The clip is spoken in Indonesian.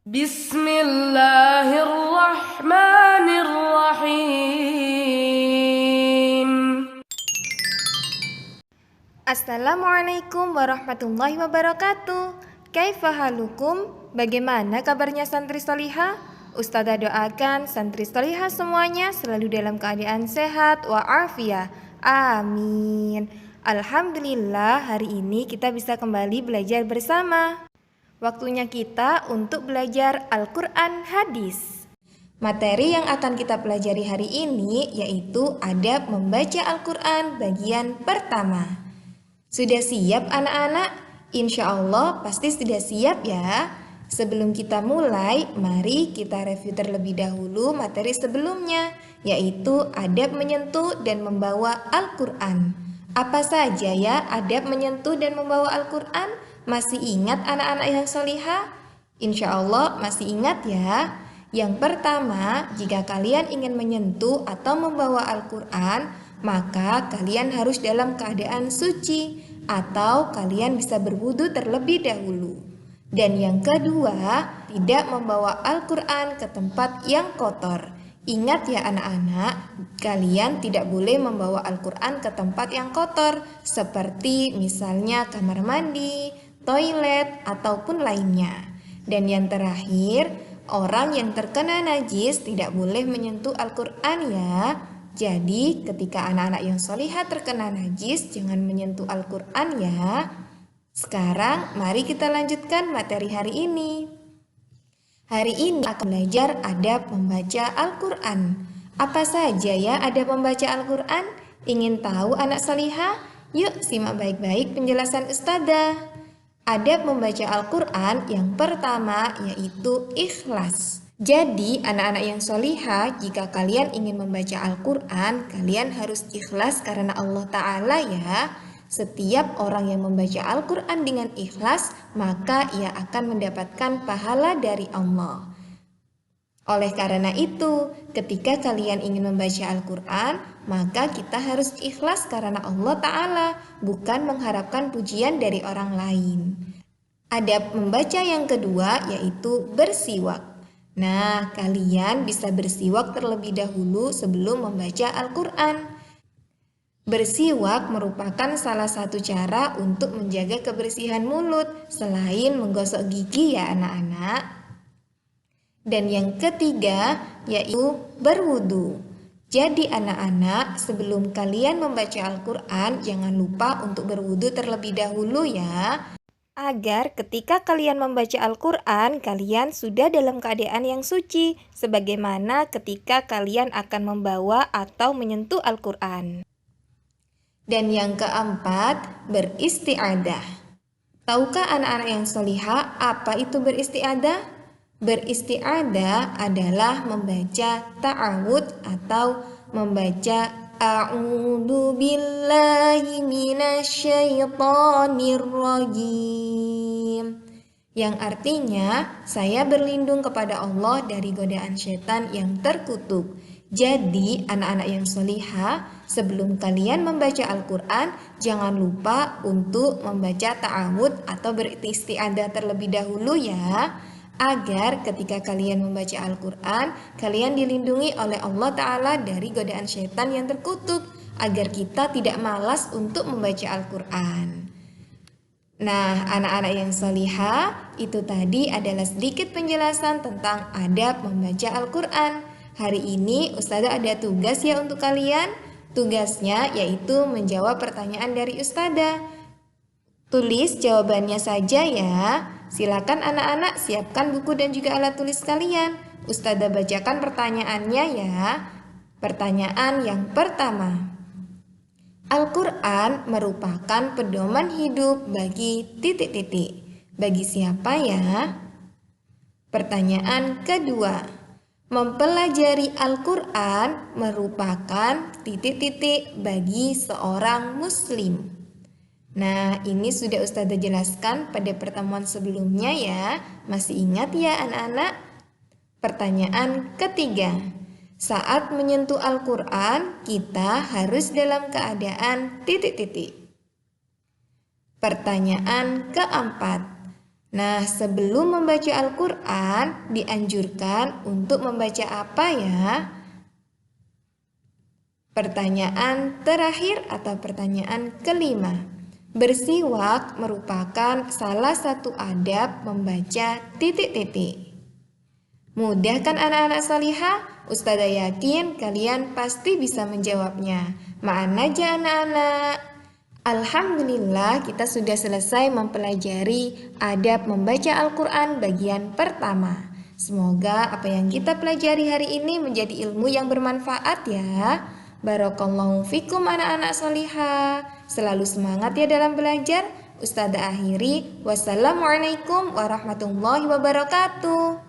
Bismillahirrahmanirrahim. Assalamualaikum warahmatullahi wabarakatuh. Kaifa halukum? Bagaimana kabarnya santri solihah? Ustazah doakan santri solihah semuanya selalu dalam keadaan sehat wa'afiyah. Amin. Alhamdulillah, hari ini kita bisa kembali belajar bersama. Waktunya kita untuk belajar Al-Quran Hadis. Materi yang akan kita pelajari hari ini yaitu adab membaca Al-Quran bagian pertama. Sudah siap anak-anak? Insya Allah pasti sudah siap ya. Sebelum kita mulai, mari kita review terlebih dahulu materi sebelumnya, yaitu adab menyentuh dan membawa Al-Quran. Apa saja ya adab menyentuh dan membawa Al-Quran? Masih ingat anak-anak yang solihah? Insya Allah masih ingat ya. Yang pertama, jika kalian ingin menyentuh atau membawa Al-Quran, maka kalian harus dalam keadaan suci atau kalian bisa berwudu terlebih dahulu. Dan yang kedua, tidak membawa Al-Quran ke tempat yang kotor. Ingat ya anak-anak, kalian tidak boleh membawa Al-Quran ke tempat yang kotor, seperti misalnya kamar mandi, toilet, ataupun lainnya. Dan yang terakhir, orang yang terkena najis tidak boleh menyentuh Al-Quran ya. Jadi ketika anak-anak yang solihah terkena najis, jangan menyentuh Al-Quran ya. Sekarang mari kita lanjutkan materi hari ini. Hari ini akan belajar adab membaca Al-Quran. Apa saja ya adab membaca Al-Quran? Ingin tahu anak solihah? Yuk simak baik-baik penjelasan Ustazah. Adab membaca Al-Quran yang pertama yaitu ikhlas. Jadi anak-anak yang solihah, jika kalian ingin membaca Al-Quran, kalian harus ikhlas karena Allah Ta'ala ya. Setiap orang yang membaca Al-Quran dengan ikhlas, maka ia akan mendapatkan pahala dari Allah. Oleh karena itu, ketika kalian ingin membaca Al-Quran, maka kita harus ikhlas karena Allah Ta'ala, bukan mengharapkan pujian dari orang lain. Adab membaca yang kedua yaitu bersiwak. Nah, kalian bisa bersiwak terlebih dahulu sebelum membaca Al-Quran. Bersiwak merupakan salah satu cara untuk menjaga kebersihan mulut selain menggosok gigi ya anak-anak. Dan yang ketiga yaitu berwudu. Jadi anak-anak, sebelum kalian membaca Al-Quran, jangan lupa untuk berwudu terlebih dahulu ya. Agar ketika kalian membaca Al-Quran, kalian sudah dalam keadaan yang suci, sebagaimana ketika kalian akan membawa atau menyentuh Al-Quran. Dan yang keempat, beristi'adah. Tahukah anak-anak yang solihah apa itu beristi'adah? Beristi'adah adalah membaca ta'awud atau membaca A'udzu billahi minasyaitonir rajim, yang artinya saya berlindung kepada Allah dari godaan setan yang terkutuk. Jadi anak-anak yang solihah, sebelum kalian membaca Al-Quran, jangan lupa untuk membaca ta'awud atau beristi'adah terlebih dahulu ya, agar ketika kalian membaca Al-Quran, kalian dilindungi oleh Allah Ta'ala dari godaan syaitan yang terkutuk, agar kita tidak malas untuk membaca Al-Quran. Nah, anak-anak yang solihah, itu tadi adalah sedikit penjelasan tentang adab membaca Al-Quran. Hari ini Ustazah ada tugas ya untuk kalian. Tugasnya yaitu menjawab pertanyaan dari Ustazah. Tulis jawabannya saja ya. Silakan anak-anak siapkan buku dan juga alat tulis kalian. Ustazah bacakan pertanyaannya ya. Pertanyaan yang pertama. Al-Quran merupakan pedoman hidup bagi titik-titik. Bagi siapa ya? Pertanyaan kedua. Mempelajari Al-Quran merupakan titik-titik bagi seorang muslim. Nah, ini sudah Ustazah jelaskan pada pertemuan sebelumnya ya. Masih ingat ya anak-anak? Pertanyaan ketiga. Saat menyentuh Al-Quran, kita harus dalam keadaan titik-titik. Pertanyaan keempat. Nah, sebelum membaca Al-Quran, dianjurkan untuk membaca apa ya? Pertanyaan terakhir atau pertanyaan kelima. Bersiwak merupakan salah satu adab membaca titik-titik. Mudah kan anak-anak salihah? Ustazah yakin kalian pasti bisa menjawabnya. Ma'an aja anak-anak. Alhamdulillah kita sudah selesai mempelajari adab membaca Al-Quran bagian pertama. Semoga apa yang kita pelajari hari ini menjadi ilmu yang bermanfaat ya. Barakallahu fikum anak-anak solihah. Selalu semangat ya dalam belajar. Ustazah akhiri. Wassalamualaikum warahmatullahi wabarakatuh.